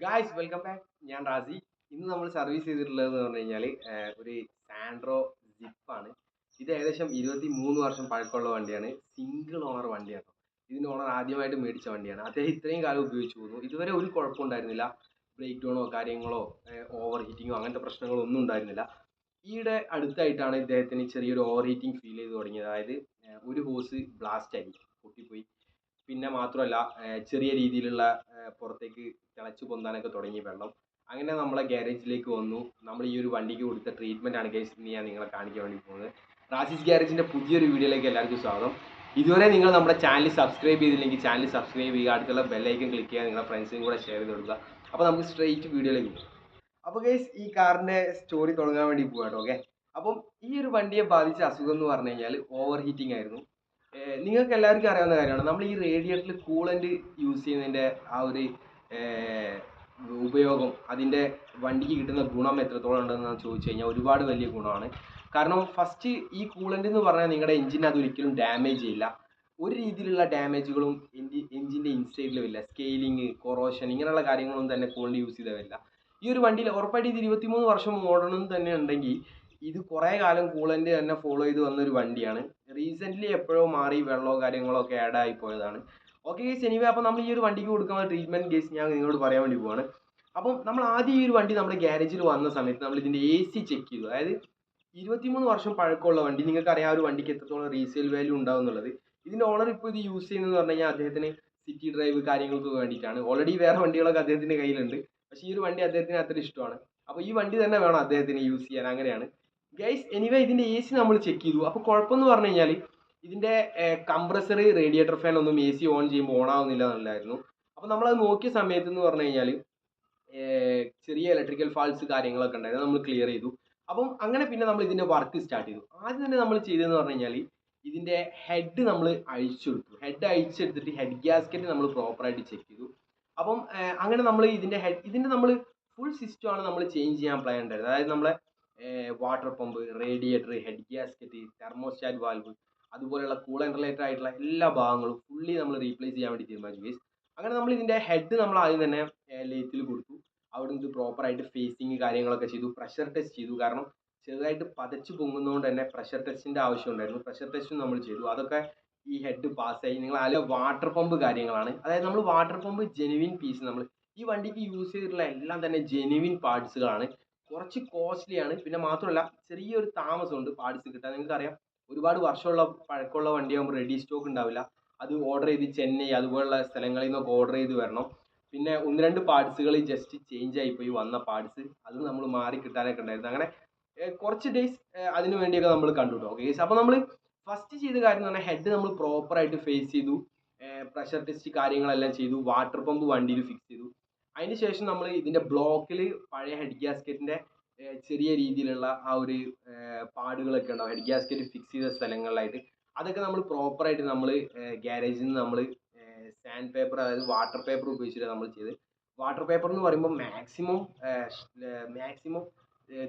Guys welcome back. ഞാൻ റാസി. ഇന്ന് നമ്മൾ സർവീസ് ചെയ്തിട്ടുള്ളതെന്ന് പറഞ്ഞു കഴിഞ്ഞാൽ ഒരു സാൻഡ്രോ ജിപ്പാണ്. ഇത് ഏകദേശം 23 വർഷം പഴക്കമുള്ള വണ്ടിയാണ്. സിംഗിൾ ഓണർ വണ്ടിയാണ്. ഇതിൻ്റെ ഓണർ ആദ്യമായിട്ട് മേടിച്ച വണ്ടിയാണ്. അദ്ദേഹം ഇത്രയും കാലം ഉപയോഗിച്ചു പോകുന്നു. ഇതുവരെ ഒരു കുഴപ്പമുണ്ടായിരുന്നില്ല. ബ്രേക്ക് ഡൗണോ കാര്യങ്ങളോ ഓവർ ഹീറ്റിങ്ങോ അങ്ങനത്തെ പ്രശ്നങ്ങളോ ഒന്നും ഉണ്ടായിരുന്നില്ല. ഈയിടെ അടുത്തായിട്ടാണ് ഇദ്ദേഹത്തിന് ചെറിയൊരു ഓവർ ഹീറ്റിംഗ് ഫീൽ ചെയ്ത് തുടങ്ങിയത്. അതായത് ഒരു ഹോസ് ബ്ലാസ്റ്റ് ആയി പൊട്ടിപ്പോയി. പിന്നെ മാത്രമല്ല ചെറിയ രീതിയിലുള്ള പുറത്തേക്ക് തിളച്ചു പൊന്താനൊക്കെ തുടങ്ങി വെള്ളം. അങ്ങനെ നമ്മളെ ഗ്യാരേജിലേക്ക് വന്നു. നമ്മൾ ഈ ഒരു വണ്ടിക്ക് കൊടുത്ത ട്രീറ്റ്മെൻ്റ് ആണ് ഗൈസ് ഇന്ന് ഞാൻ നിങ്ങളെ കാണിക്കാൻ വേണ്ടി പോകുന്നത്. റാസിസ് ഗ്യാരേജിൻ്റെ പുതിയൊരു വീഡിയോയിലേക്ക് എല്ലാവർക്കും സ്വാഗതം. ഇതുവരെ നിങ്ങൾ നമ്മുടെ ചാനൽ സബ്സ്ക്രൈബ് ചെയ്തില്ലെങ്കിൽ ചാനൽ സബ്സ്ക്രൈബ് ചെയ്യുക, അടുത്തുള്ള ബെല്ലൈക്കൻ ക്ലിക്ക് ചെയ്യുക, നിങ്ങളുടെ ഫ്രണ്ട്സിനും കൂടെ ഷെയർ ചെയ്ത് കൊടുക്കുക. അപ്പോൾ നമുക്ക് സ്ട്രെയിറ്റ് വീഡിയോയിലേക്ക് പോകും. അപ്പോൾ ഗൈസ് ഈ കാറിൻ്റെ സ്റ്റോറി തുടങ്ങാൻ വേണ്ടി പോകാട്ടോ. ഓക്കെ, അപ്പം ഈ ഒരു വണ്ടിയെ ബാധിച്ച അസുഖം എന്ന് പറഞ്ഞു കഴിഞ്ഞാൽ ഓവർ ഹീറ്റിംഗ് ആയിരുന്നു. നിങ്ങൾക്ക് എല്ലാവർക്കും അറിയാവുന്ന കാര്യമാണ്. നമ്മൾ ഈ റേഡിയേറ്ററിൽ കൂളൻ്റ് യൂസ് ചെയ്യുന്നതിൻ്റെ ആ ഒരു ഉപയോഗം, അതിൻ്റെ വണ്ടിക്ക് കിട്ടുന്ന ഗുണം എത്രത്തോളം ഉണ്ടെന്ന് ചോദിച്ചു കഴിഞ്ഞാൽ ഒരുപാട് വലിയ ഗുണമാണ്. കാരണം ഫസ്റ്റ് ഈ കൂളൻ്റ് എന്ന് പറഞ്ഞാൽ നിങ്ങളുടെ എഞ്ചിൻ അതൊരിക്കലും ഡാമേജ് ചെയ്യില്ല. ഒരു രീതിയിലുള്ള ഡാമേജുകളും എഞ്ചിൻ്റെ ഇൻസൈഡിലും ഇല്ല. സ്കെയിലിങ്, കൊറോഷൻ ഇങ്ങനെയുള്ള കാര്യങ്ങളൊന്നും തന്നെ കൂളൻ്റ് യൂസ് ചെയ്താൽ വരില്ല. ഈ ഒരു വണ്ടിയിൽ ഉറപ്പായിട്ട് ഇത് 23 വർഷം ഓടണം തന്നെ ഉണ്ടെങ്കിൽ ഇത് കുറേ കാലം കൂളൻ്റ് തന്നെ ഫോളോ ചെയ്ത് വന്നൊരു വണ്ടിയാണ്. റീസെൻ്റ്ലി എപ്പോഴോ മാറി വെള്ളമോ കാര്യങ്ങളോ ഒക്കെ ആഡ് ആയി പോയതാണ്. ഓക്കെ ഗേസ്, എനിവേ അപ്പോൾ നമ്മൾ ഈ ഒരു വണ്ടിക്ക് കൊടുക്കുന്ന ട്രീറ്റ്മെൻറ്റ് കേസ് ഞാൻ നിങ്ങളോട് പറയാൻ വേണ്ടി പോവാണ്. അപ്പം നമ്മൾ ആദ്യം ഈ ഒരു വണ്ടി നമ്മുടെ ഗ്യാരേജിൽ വന്ന സമയത്ത് നമ്മൾ ഇതിൻ്റെ AC ചെക്ക് ചെയ്തു. അതായത് 23 വർഷം പഴക്കമുള്ള വണ്ടി, നിങ്ങൾക്കറിയാം ആ ഒരു വണ്ടിക്ക് എത്രത്തോളം റീസെയിൽ വാല്യൂ ഉണ്ടാവും എന്നുള്ളത്. ഇതിൻ്റെ ഓണർ ഇപ്പോൾ ഇത് യൂസ് ചെയ്യുന്നതെന്ന് പറഞ്ഞു കഴിഞ്ഞാൽ അദ്ദേഹത്തിന് സിറ്റി ഡ്രൈവ് കാര്യങ്ങൾക്ക് വേണ്ടിയിട്ടാണ്. ഓൾറെഡി വേറെ വണ്ടികളൊക്കെ അദ്ദേഹത്തിൻ്റെ കയ്യിലുണ്ട്. പക്ഷേ ഈ ഒരു വണ്ടി അദ്ദേഹത്തിന് അത്ര ഇഷ്ടമാണ്. അപ്പോൾ ഈ വണ്ടി തന്നെ വേണം അദ്ദേഹത്തിന് യൂസ് ചെയ്യാൻ. അങ്ങനെയാണ് ഗൈസ്. എനിവേ ഇതിൻ്റെ AC നമ്മൾ ചെക്ക് ചെയ്തു. അപ്പോൾ കുഴപ്പമെന്ന് പറഞ്ഞു കഴിഞ്ഞാൽ ഇതിൻ്റെ കംപ്രസർ, റേഡിയേറ്റർ ഫാൻ ഒന്നും AC ഓൺ ചെയ്യുമ്പോൾ ഓൺ ആവുന്നില്ല എന്നുള്ളതായിരുന്നു. അപ്പോൾ നമ്മളത് നോക്കിയ സമയത്ത് എന്ന് പറഞ്ഞു കഴിഞ്ഞാൽ ചെറിയ ഇലക്ട്രിക്കൽ ഫാൾട്സ് കാര്യങ്ങളൊക്കെ ഉണ്ടായിരുന്നു. നമ്മൾ ക്ലിയർ ചെയ്തു. അപ്പം അങ്ങനെ പിന്നെ നമ്മൾ ഇതിൻ്റെ വർക്ക് സ്റ്റാർട്ട് ചെയ്തു. ആദ്യം തന്നെ നമ്മൾ ചെയ്തതെന്ന് പറഞ്ഞു കഴിഞ്ഞാൽ ഇതിൻ്റെ ഹെഡ് നമ്മൾ അഴിച്ചെടുത്തു. ഹെഡ് അഴിച്ചെടുത്തിട്ട് ഹെഡ് ഗ്യാസ്കറ്റ് നമ്മൾ പ്രോപ്പറായിട്ട് ചെക്ക് ചെയ്തു. അപ്പം അങ്ങനെ നമ്മൾ ഇതിൻ്റെ നമ്മൾ ഫുൾ സിസ്റ്റമാണ് നമ്മൾ ചേഞ്ച് ചെയ്യാൻ പ്ലാൻ ഉണ്ടായിരുന്നത്. അതായത് നമ്മളെ water pump, radiator, head gasket, thermostat valve, അതുപോലെയുള്ള കൂളൻ്റ് റിലേറ്റഡ് ആയിട്ടുള്ള എല്ലാ ഭാഗങ്ങളും ഫുള്ളി നമ്മൾ റീപ്ലേസ് ചെയ്യാൻ വേണ്ടി തീരുമാനിച്ചു ഗൈസ്. അങ്ങനെ നമ്മൾ ഇതിൻ്റെ ഹെഡ് നമ്മൾ ആദ്യം തന്നെ ലേത്തിൽ കൊടുത്തു. അവിടെ നിന്ന് പ്രോപ്പറായിട്ട് ഫേസിങ് കാര്യങ്ങളൊക്കെ ചെയ്തു. പ്രഷർ ടെസ്റ്റ് ചെയ്തു. കാരണം ചെറുതായിട്ട് പതച്ച് പൊങ്ങുന്നതുകൊണ്ട് തന്നെ പ്രഷർ ടെസ്റ്റിൻ്റെ ആവശ്യം ഉണ്ടായിരുന്നു. പ്രഷർ ടെസ്റ്റും നമ്മൾ ചെയ്തു. അതൊക്കെ ഈ ഹെഡ് പാസ്സായി. നിങ്ങൾ അതിലെ വാട്ടർ പമ്പ് കാര്യങ്ങളാണ്. അതായത് നമ്മൾ വാട്ടർ പമ്പ് ജെനുവിൻ പീസ്, നമ്മൾ ഈ വണ്ടിക്ക് യൂസ് ചെയ്തിട്ടുള്ള എല്ലാം തന്നെ ജെനുവിൻ പാർട്സുകളാണ്. കുറച്ച് കോസ്റ്റ്ലിയാണ്. പിന്നെ മാത്രമല്ല ചെറിയൊരു താമസമുണ്ട് പാർട്സ് കിട്ടാൻ. നിങ്ങൾക്കറിയാം ഒരുപാട് വർഷമുള്ള പഴക്കമുള്ള വണ്ടിയാകുമ്പോൾ റെഡി സ്റ്റോക്ക് ഉണ്ടാവില്ല. അത് ഓർഡർ ചെയ്ത് ചെന്നൈ അതുപോലുള്ള സ്ഥലങ്ങളിൽ നിന്നൊക്കെ ഓർഡർ ചെയ്ത് വരണം. പിന്നെ ഒന്ന് രണ്ട് പാർട്സുകൾ ജസ്റ്റ് ചേഞ്ച് ആയിപ്പോയി വന്ന പാർട്സ്, അത് നമ്മൾ മാറി കിട്ടാനൊക്കെ ഉണ്ടായിരുന്നു. അങ്ങനെ കുറച്ച് ഡേയ്സ് അതിന് വേണ്ടിയൊക്കെ നമ്മൾ കണ്ടു കേട്ടോ. ഓക്കെ, അപ്പോൾ നമ്മൾ ഫസ്റ്റ് ചെയ്ത കാര്യം എന്ന് പറഞ്ഞാൽ ഹെഡ് നമ്മൾ പ്രോപ്പറായിട്ട് ഫേസ് ചെയ്തു. പ്രഷർ ടെസ്റ്റ് കാര്യങ്ങളെല്ലാം ചെയ്തു. വാട്ടർ പമ്പ് വണ്ടിയിൽ ഫിക്സ് ചെയ്തു. അതിന് ശേഷം നമ്മൾ ഇതിൻ്റെ ബ്ലോക്കിൽ പഴയ ഹെഡ് ഗ്യാസ്കറ്റിൻ്റെ ചെറിയ രീതിയിലുള്ള ആ ഒരു പാടുകളൊക്കെ ഉണ്ടാവും ഹെഡ് ഗ്യാസ്കറ്റ് ഫിക്സ് ചെയ്ത സ്ഥലങ്ങളിലായിട്ട്. അതൊക്കെ നമ്മൾ പ്രോപ്പറായിട്ട് നമ്മൾ ഗ്യാരേജിൽ നിന്ന് നമ്മൾ സാൻഡ് പേപ്പർ, അതായത് വാട്ടർ പേപ്പർ ഉപയോഗിച്ചിട്ട് നമ്മൾ ചെയ്ത്. വാട്ടർ പേപ്പർ എന്ന് പറയുമ്പോൾ മാക്സിമം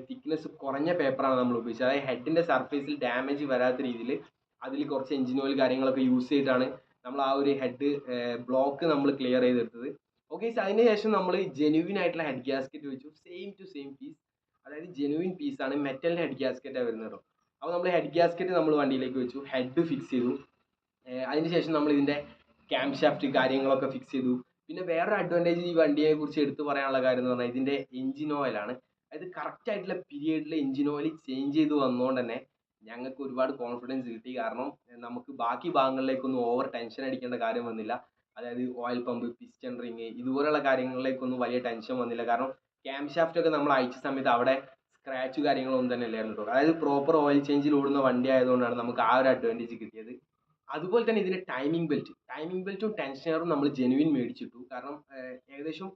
തിക്നെസ് കുറഞ്ഞ പേപ്പറാണ് നമ്മൾ ഉപയോഗിച്ചത്. അതായത് ഹെഡിൻ്റെ സർഫേസിൽ ഡാമേജ് വരാത്ത രീതിയിൽ അതിൽ കുറച്ച് എഞ്ചിൻ ഓയിൽ കാര്യങ്ങളൊക്കെ യൂസ് ചെയ്തിട്ടാണ് നമ്മൾ ആ ഒരു ഹെഡ് ബ്ലോക്ക് നമ്മൾ ക്ലിയർ ചെയ്തെടുത്തത്. ഓക്കെ, അതിന് ശേഷം നമ്മൾ ജെനുവിൻ ആയിട്ടുള്ള ഹെഡ് ഗ്യാസ്കറ്റ് വെച്ചു. സെയിം ടു സെയിം പീസ്, അതായത് ജെനുവിൻ പീസാണ്, മെറ്റലിൻ്റെ ഹെഡ് ഗ്യാസ്കറ്റാണ് വരുന്നത് കേട്ടോ. അപ്പോൾ നമ്മൾ ഹെഡ് ഗ്യാസ്കറ്റ് നമ്മൾ വണ്ടിയിലേക്ക് വെച്ചു. ഹെഡ് ഫിക്സ് ചെയ്തു. അതിന് ശേഷം നമ്മൾ ഇതിൻ്റെ ക്യാം ഷാഫ്റ്റ് കാര്യങ്ങളൊക്കെ ഫിക്സ് ചെയ്തു. പിന്നെ വേറൊരു അഡ്വാൻറ്റേജ് ഈ വണ്ടിയെ കുറിച്ച് എടുത്തു പറയാനുള്ള കാര്യം എന്ന് പറഞ്ഞാൽ ഇതിൻ്റെ എഞ്ചിൻ ഓയിലാണ്. അതായത് കറക്റ്റ് ആയിട്ടുള്ള പീരിയഡിൽ എഞ്ചിൻ ഓയിൽ ചേഞ്ച് ചെയ്ത് വന്നതുകൊണ്ട് തന്നെ ഞങ്ങൾക്ക് ഒരുപാട് കോൺഫിഡൻസ് കിട്ടി. കാരണം നമുക്ക് ബാക്കി ഭാഗങ്ങളിലേക്കൊന്നും ഓവർ ടെൻഷൻ അടിക്കേണ്ട കാര്യം വന്നില്ല. അതായത് ഓയിൽ പമ്പ്, പിസ്റ്റൺ റിങ് ഇതുപോലെയുള്ള കാര്യങ്ങളിലേക്കൊന്നും വലിയ ടെൻഷൻ വന്നില്ല. കാരണം ക്യാം ഷാഫ്റ്റ് ഒക്കെ നമ്മൾ അയച്ച സമയത്ത് അവിടെ സ്ക്രാച്ച് കാര്യങ്ങളൊന്നും തന്നെ ഇല്ലായിരുന്നു കേട്ടോ. അതായത് പ്രോപ്പർ ഓയിൽ ചേഞ്ചിൽ ഓടുന്ന വണ്ടി ആയതുകൊണ്ടാണ് നമുക്ക് ആ ഒരു അഡ്വാൻറ്റേജ് കിട്ടിയത്. അതുപോലെ തന്നെ ഇതിൻ്റെ ടൈമിംഗ് ബെൽറ്റും ടെൻഷനറും നമ്മൾ ജെനുവിൻ മേടിച്ചിട്ടു. കാരണം ഏകദേശം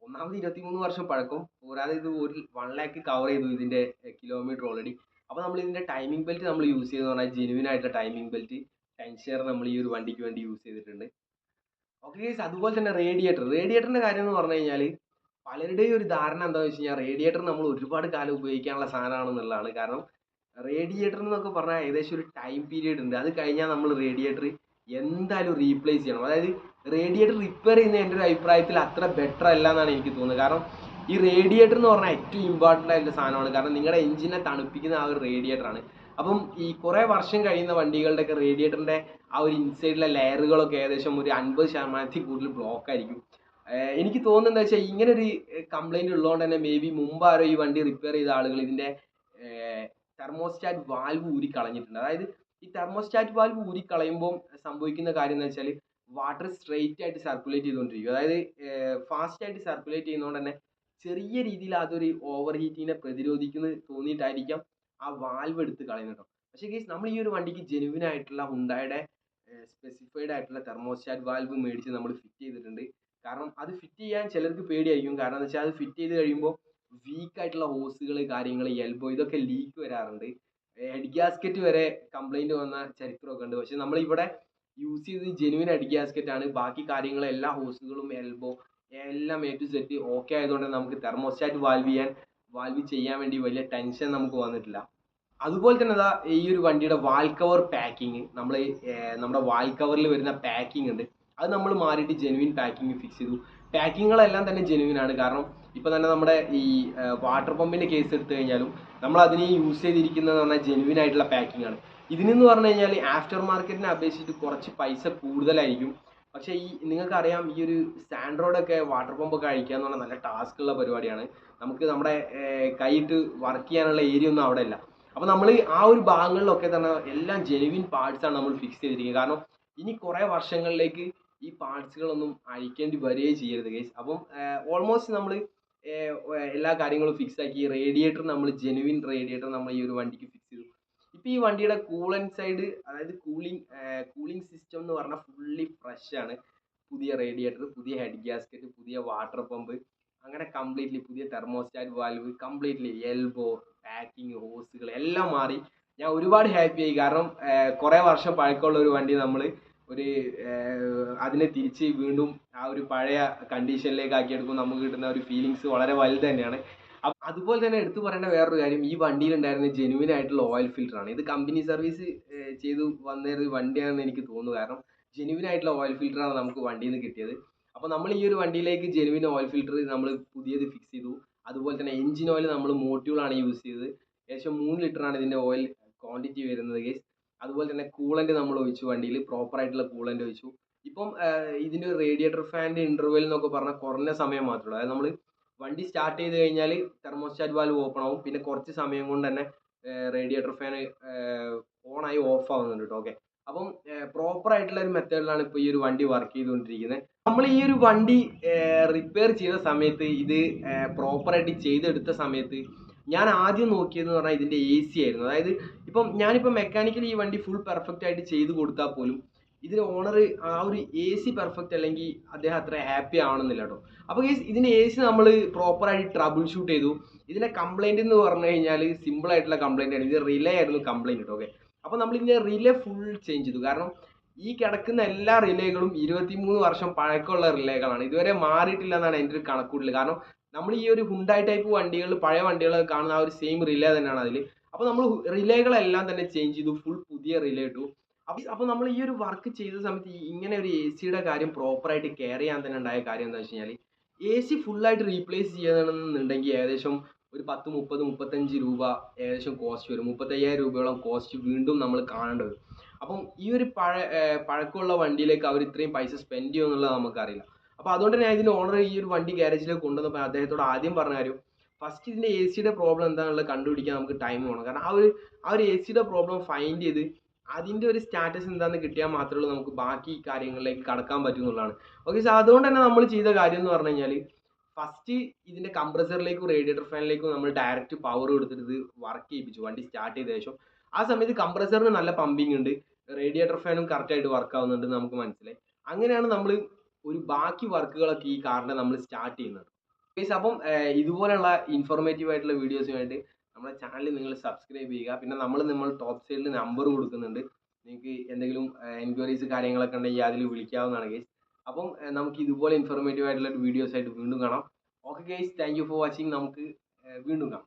ഒന്നാമത് 23 വർഷം പഴക്കം, കൂടാതെ ഇത് 1 lakh കവർ ചെയ്തു ഇതിൻ്റെ കിലോമീറ്റർ ഓൾറെഡി. അപ്പോൾ നമ്മൾ ഇതിൻ്റെ ടൈമിംഗ് ബെൽറ്റ് നമ്മൾ യൂസ് ചെയ്തെന്ന് പറഞ്ഞാൽ ജെനുവിൻ ആയിട്ടുള്ള ടൈമിംഗ് ബെൽറ്റ്, ടെൻഷനർ നമ്മൾ ഈ ഒരു വണ്ടിക്ക് വേണ്ടി യൂസ് ചെയ്തിട്ടുണ്ട്. ഓക്കെ ഗൈസ്, അതുപോലെ തന്നെ റേഡിയേറ്ററിൻ്റെ കാര്യം എന്ന് പറഞ്ഞു കഴിഞ്ഞാൽ പലരുടെയും ഒരു ധാരണ എന്താണെന്ന് വെച്ച് കഴിഞ്ഞാൽ റേഡിയേറ്റർ നമ്മൾ ഒരുപാട് കാലം ഉപയോഗിക്കാനുള്ള സാധനമാണെന്നുള്ളതാണ്. കാരണം റേഡിയേറ്റർ എന്നൊക്കെ പറഞ്ഞാൽ ഏകദേശം ഒരു ടൈം പീരീഡ് ഉണ്ട്. അത് കഴിഞ്ഞാൽ നമ്മൾ റേഡിയേറ്റർ എന്തായാലും റീപ്ലേസ് ചെയ്യണം. അതായത് റേഡിയേറ്റർ റിപ്പയർ ചെയ്യുന്ന എൻ്റെ ഒരു അഭിപ്രായത്തിൽ അത്ര ബെറ്റർ അല്ല എന്നാണ് എനിക്ക് തോന്നുന്നത്. കാരണം ഈ റേഡിയേറ്റർ എന്ന് പറഞ്ഞാൽ ഏറ്റവും ഇമ്പോർട്ടൻ്റ് ആയിട്ടുള്ള സാധനമാണ്. കാരണം നിങ്ങളുടെ എഞ്ചിനെ തണുപ്പിക്കുന്ന ആ ഒരു റേഡിയേറ്ററാണ്. അപ്പം ഈ കുറേ വർഷം കഴിയുന്ന വണ്ടികളുടെയൊക്കെ റേഡിയേറ്ററിൻ്റെ ആ ഒരു ഇൻസൈഡിലെ ലെയറുകളൊക്കെ ഏകദേശം ഒരു 50% കൂടുതൽ ബ്ലോക്ക് ആയിരിക്കും. എനിക്ക് തോന്നുന്നത് എന്താ വെച്ചാൽ ഇങ്ങനെ ഒരു കംപ്ലൈൻറ്റ് ഉള്ളതുകൊണ്ട് തന്നെ മേ ബി മുമ്പാരോ ഈ വണ്ടി റിപ്പയർ ചെയ്ത ആളുകൾ ഇതിൻ്റെ തെർമോസ്റ്റാറ്റ് വാൽവ് ഊരി കളഞ്ഞിട്ടുണ്ട്. അതായത് ഈ തെർമോസ്റ്റാറ്റ് വാൽവ് ഊരി കളയുമ്പോൾ സംഭവിക്കുന്ന കാര്യം എന്ന് വെച്ചാൽ വാട്ടർ സ്ട്രെയിറ്റ് ആയിട്ട് സർക്കുലേറ്റ് ചെയ്തുകൊണ്ടിരിക്കും. അതായത് ഫാസ്റ്റ് ആയിട്ട് സർക്കുലേറ്റ് ചെയ്യുന്നതുകൊണ്ട് തന്നെ ചെറിയ രീതിയിൽ അതൊരു ഓവർ ഹീറ്റിനെ പ്രതിരോധിക്കുന്നത് തോന്നിയിട്ടായിരിക്കാം ആ വാൽവ് എടുത്ത് കളയുന്നത് കേട്ടോ. പക്ഷേ ഗൈസ് നമ്മൾ ഈ ഒരു വണ്ടിക്ക് ജെനുവിൻ ആയിട്ടുള്ള ഹുണ്ടായുടെ സ്പെസിഫൈഡ് ആയിട്ടുള്ള തെർമോസ്റ്റാറ്റ് വാൽവ് മേടിച്ച് നമ്മൾ ഫിറ്റ് ചെയ്തിട്ടുണ്ട്. കാരണം അത് ഫിറ്റ് ചെയ്യാൻ ചിലർക്ക് പേടിയായിരിക്കും. കാരണം എന്ന് വെച്ചാൽ അത് ഫിറ്റ് ചെയ്ത് കഴിയുമ്പോൾ വീക്ക് ആയിട്ടുള്ള ഹോസുകൾ, കാര്യങ്ങൾ, എൽബോ ഇതൊക്കെ ലീക്ക് വരാറുണ്ട്. ഹെഡ് ഗ്യാസ്കറ്റ് വരെ കംപ്ലൈൻറ്റ് വന്ന ചരിത്രമൊക്കെ ഉണ്ട്. പക്ഷെ നമ്മളിവിടെ യൂസ് ചെയ്തത് ജെനുവിൻ ഹെഡ് ഗ്യാസ്കറ്റ് ആണ്. ബാക്കി കാര്യങ്ങൾ എല്ലാ ഹോസുകളും എൽബോ എല്ലാം A to Z ഓക്കെ ആയതുകൊണ്ട് നമുക്ക് തെർമോസ്റ്റാറ്റ് വാൽവ് ചെയ്യാൻ വേണ്ടി വലിയ ടെൻഷൻ നമുക്ക് വന്നിട്ടില്ല. അതുപോലെ തന്നെ അതാ ഈ ഒരു വണ്ടിയുടെ വാൽ കവർ പാക്കിങ്, നമ്മുടെ വാൽ കവറിൽ വരുന്ന പാക്കിംഗ് ഉണ്ട്, അത് നമ്മൾ മാറിയിട്ട് ജെനുവിൻ പാക്കിങ് ഫിക്സ് ചെയ്തു. പാക്കിങ്ങുകളെല്ലാം തന്നെ ജെനുവിൻ ആണ്. കാരണം ഇപ്പം തന്നെ നമ്മുടെ ഈ വാട്ടർ പമ്പിൻ്റെ കേസ് എടുത്തു കഴിഞ്ഞാലും നമ്മൾ അതിന് യൂസ് ചെയ്തിരിക്കുന്നതെന്ന് പറഞ്ഞാൽ ജെനുവിൻ ആയിട്ടുള്ള പാക്കിംഗ് ആണ്. ഇതിനെന്ന് പറഞ്ഞു കഴിഞ്ഞാൽ ആഫ്റ്റർ മാർക്കറ്റിനെ അപേക്ഷിച്ചിട്ട് കുറച്ച് പൈസ കൂടുതലായിരിക്കും. പക്ഷേ നിങ്ങൾക്കറിയാം ഈ ഒരു സാൻഡ്രോഡൊക്കെ വാട്ടർ പമ്പൊക്കെ അഴിക്കുക എന്ന് പറഞ്ഞാൽ നല്ല ടാസ്ക് ഉള്ള പരിപാടിയാണ്. നമുക്ക് നമ്മുടെ കൈയിട്ട് വർക്ക് ചെയ്യാനുള്ള ഏരിയ ഒന്നും അവിടെ ഇല്ല. അപ്പോൾ നമ്മൾ ആ ഒരു ഭാഗങ്ങളിലൊക്കെ തന്നെ എല്ലാം ജെനുവിൻ പാർട്സാണ് നമ്മൾ ഫിക്സ് ചെയ്തിരിക്കുന്നത്. കാരണം ഇനി കുറേ വർഷങ്ങളിലേക്ക് ഈ പാർട്സുകളൊന്നും അഴിക്കേണ്ടി വരികയേ ചെയ്യരുത് ഗൈസ്. അപ്പം ഓൾമോസ്റ്റ് നമ്മൾ എല്ലാ കാര്യങ്ങളും ഫിക്സ് ആക്കി. റേഡിയേറ്റർ നമ്മൾ ജെനുവിൻ റേഡിയേറ്റർ നമ്മൾ ഈ ഒരു വണ്ടിക്ക് ഫിക്സ് ചെയ്തു. ഇപ്പോൾ ഈ വണ്ടിയുടെ കൂളൻ്റ് സൈഡ്, അതായത് കൂളിംഗ് സിസ്റ്റം എന്ന് പറഞ്ഞാൽ ഫുള്ളി ഫ്രഷ് ആണ്. പുതിയ റേഡിയേറ്റർ, പുതിയ ഹെഡ് ഗ്യാസ്കറ്റ്, പുതിയ വാട്ടർ പമ്പ്, അങ്ങനെ കംപ്ലീറ്റ്ലി പുതിയ thermostat valve, completely elbow, packing, ഹോസുകൾ എല്ലാം മാറി. ഞാൻ ഒരുപാട് ഹാപ്പിയായി. കാരണം കുറേ വർഷം പഴക്കമുള്ള ഒരു വണ്ടി നമ്മൾ അതിനെ തിരിച്ച് വീണ്ടും ആ ഒരു പഴയ കണ്ടീഷനിലേക്ക് ആക്കിയെടുക്കുമ്പോൾ നമുക്ക് കിട്ടുന്ന ഒരു ഫീലിങ്സ് വളരെ വലുത് തന്നെയാണ്. അതുപോലെ തന്നെ എടുത്തു പറയേണ്ട വേറൊരു കാര്യം, ഈ വണ്ടിയിൽ ഉണ്ടായിരുന്ന ജെനുവിൻ ആയിട്ടുള്ള ഓയിൽ ഫിൽറ്ററാണ്. ഇത് കമ്പനി സർവീസ് ചെയ്ത് വന്നൊരു വണ്ടിയാണെന്ന് എനിക്ക് തോന്നുന്നു. കാരണം ജെനുവിൻ ആയിട്ടുള്ള ഓയിൽ ഫിൽറ്ററാണ് നമുക്ക് വണ്ടിയിൽ നിന്ന് കിട്ടിയത്. അപ്പോൾ നമ്മൾ ഈ ഒരു വണ്ടിയിലേക്ക് ജെനുവിൻ ഓയിൽ ഫിൽറ്റർ നമ്മൾ പുതിയത് ഫിക്സ് ചെയ്തു. അതുപോലെ തന്നെ എഞ്ചിൻ ഓയിൽ നമ്മൾ മോട്ടീവുകളാണ് യൂസ് ചെയ്തത്. ഏകദേശം 3 ലിറ്ററാണ് ഇതിൻ്റെ ഓയിൽ ക്വാണ്ടിറ്റി വരുന്നത് ഗൈസ്. അതുപോലെ തന്നെ കൂളൻ്റ് നമ്മൾ ഒഴിച്ചു, വണ്ടിയിൽ പ്രോപ്പറായിട്ടുള്ള കൂളൻ്റ് ഒഴിച്ചു. ഇപ്പം ഇതിൻ്റെ റേഡിയേറ്റർ ഫാനിൻ്റെ ഇൻ്റർവെൽ എന്നൊക്കെ പറഞ്ഞാൽ കുറഞ്ഞ സമയം മാത്രമേ ഉള്ളൂ. അതായത് നമ്മൾ വണ്ടി സ്റ്റാർട്ട് ചെയ്ത് കഴിഞ്ഞാൽ തെർമോസ്റ്റാറ്റ് വാൽവ് ഓപ്പൺ ആവും. പിന്നെ കുറച്ച് സമയം കൊണ്ട് തന്നെ റേഡിയേറ്റർ ഫാൻ ഓണായി ഓഫ് ആവുന്നുണ്ട് കേട്ടോ. ഓക്കെ, അപ്പം പ്രോപ്പറായിട്ടുള്ള ഒരു മെത്തേഡിലാണ് ഇപ്പോൾ ഈ ഒരു വണ്ടി വർക്ക് ചെയ്തുകൊണ്ടിരിക്കുന്നത്. നമ്മൾ ഈ ഒരു വണ്ടി റിപ്പയർ ചെയ്ത സമയത്ത്, ഇത് പ്രോപ്പറായിട്ട് ചെയ്തെടുത്ത സമയത്ത് ഞാൻ ആദ്യം നോക്കിയതെന്ന് പറഞ്ഞാൽ ഇതിൻ്റെ AC ആയിരുന്നു. അതായത് ഞാനിപ്പോൾ മെക്കാനിക്കലി ഈ വണ്ടി ഫുൾ പെർഫെക്റ്റ് ആയിട്ട് ചെയ്ത് കൊടുത്താൽ പോലും ഇതിന് ഓണർ ആ ഒരു AC പെർഫെക്റ്റ് അല്ലെങ്കിൽ അദ്ദേഹം അത്ര ഹാപ്പി ആവണമെന്നില്ല കേട്ടോ. അപ്പോൾ ഇതിൻ്റെ AC നമ്മൾ പ്രോപ്പറായിട്ട് ട്രബിൾ ഷൂട്ട് ചെയ്തു. ഇതിൻ്റെ കംപ്ലൈൻറ്റ് എന്ന് പറഞ്ഞു കഴിഞ്ഞാൽ സിമ്പിൾ ആയിട്ടുള്ള കംപ്ലൈൻ്റ് ആണ്. ഇത് റിലേ ആയിരുന്നു കംപ്ലൈൻറ്റ് കേട്ടോ. ഓക്കെ, അപ്പോൾ നമ്മൾ ഇതിൻ്റെ റിലേ ഫുൾ ചേഞ്ച് ചെയ്തു. കാരണം ഈ കിടക്കുന്ന എല്ലാ റിലേകളും 23 വർഷം പഴക്കമുള്ള റിലേകളാണ്. ഇതുവരെ മാറിയിട്ടില്ല എന്നാണ് എൻ്റെ ഒരു കണക്കൂട്ടൽ. കാരണം നമ്മൾ ഈ ഒരു ഹുണ്ടായി ടൈപ്പ് വണ്ടികൾ, പഴയ വണ്ടികളൊക്കെ കാണുന്ന ആ ഒരു സെയിം റിലേ തന്നെയാണ് അതിൽ. അപ്പോൾ നമ്മൾ റിലേകളെല്ലാം തന്നെ ചേഞ്ച് ചെയ്തു, ഫുൾ പുതിയ റിലേ ഇട്ടു. അപ്പോൾ നമ്മൾ ഈ ഒരു വർക്ക് ചെയ്ത സമയത്ത് ഇങ്ങനെ ഒരു AC കാര്യം പ്രോപ്പറായിട്ട് കെയർ ചെയ്യാൻ തന്നെ ഉണ്ടായ കാര്യം എന്താ വെച്ച് കഴിഞ്ഞാൽ, AC ഫുള്ളായിട്ട് റീപ്ലേസ് ചെയ്യണമെന്നുണ്ടെങ്കിൽ ഏകദേശം ഒരു 10, 30, 35 രൂപ ഏകദേശം കോസ്റ്റ് വരും. 35,000 രൂപയോളം കോസ്റ്റ് വീണ്ടും നമ്മൾ കാണേണ്ടി വരും. അപ്പം ഈ ഒരു പഴക്കമുള്ള വണ്ടിയിലേക്ക് അവർ ഇത്രയും പൈസ സ്പെൻഡ് ചെയ്യുമെന്നുള്ളത് നമുക്കറിയില്ല. അപ്പോൾ അതുകൊണ്ട് തന്നെ ഇതിൻ്റെ ഓണർ ഈ ഒരു വണ്ടി ഗ്യാരേജിലേക്ക് കൊണ്ടുവന്നപ്പോൾ അദ്ദേഹത്തോട് ആദ്യം പറഞ്ഞ കാര്യം, ഫസ്റ്റ് ഇതിൻ്റെ AC പ്രോബ്ലം എന്താണെന്നുള്ളത് കണ്ടുപിടിക്കാൻ നമുക്ക് ടൈം വേണം. കാരണം ആ ഒരു AC പ്രോബ്ലം ഫൈൻഡ് ചെയ്ത് അതിൻ്റെ ഒരു സ്റ്റാറ്റസ് എന്താണെന്ന് കിട്ടിയാൽ മാത്രമേ ഉള്ളൂ നമുക്ക് ബാക്കി കാര്യങ്ങളിലേക്ക് കടക്കാൻ പറ്റുന്നുള്ളതാണ്. ഓക്കെ, സോ അതുകൊണ്ട് തന്നെ നമ്മൾ ചെയ്ത കാര്യം എന്ന് പറഞ്ഞു കഴിഞ്ഞാൽ, ഫസ്റ്റ് ഇതിൻ്റെ കംപ്രസറിലേക്കും റേഡിയേറ്റർ ഫാനിലേക്കും നമ്മൾ ഡയറക്റ്റ് പവർ കൊടുത്തിട്ട് ഇത് വർക്ക് ചെയ്യിപ്പിച്ചു. വണ്ടി സ്റ്റാർട്ട് ചെയ്ത ശേഷം ആ സമയത്ത് കംപ്രസറിന് നല്ല പമ്പിങ് ഉണ്ട്, റേഡിയേറ്റർ ഫാനും കറക്റ്റായിട്ട് വർക്ക് ആവുന്നുണ്ട് നമുക്ക് മനസ്സിലായി. അങ്ങനെയാണ് നമ്മൾ ഒരു ബാക്കി വർക്കുകളൊക്കെ ഈ കാറിൻ്റെ നമ്മൾ സ്റ്റാർട്ട് ചെയ്യുന്നത്. ഗൈസ്, അപ്പം ഇതുപോലെയുള്ള ഇൻഫോർമേറ്റീവ് ആയിട്ടുള്ള വീഡിയോസുമായിട്ട് നമ്മുടെ ചാനൽ നിങ്ങൾ സബ്സ്ക്രൈബ് ചെയ്യുക. പിന്നെ നമ്മൾ ടോപ്പ് സൈഡിൽ നമ്പർ കൊടുക്കുന്നുണ്ട്. നിങ്ങൾക്ക് എന്തെങ്കിലും എൻക്വയറീസ് കാര്യങ്ങളൊക്കെ ഉണ്ടെങ്കിൽ അതിൽ വിളിക്കാവുന്നതാണ് ഗൈസ്. അപ്പം നമുക്ക് ഇതുപോലെ ഇൻഫോർമേറ്റീവ് ആയിട്ടുള്ള വീഡിയോസ് ആയിട്ട് വീണ്ടും കാണാം. Okay guys, thank you for watching. നമുക്ക് വീണ്ടും കാണാം.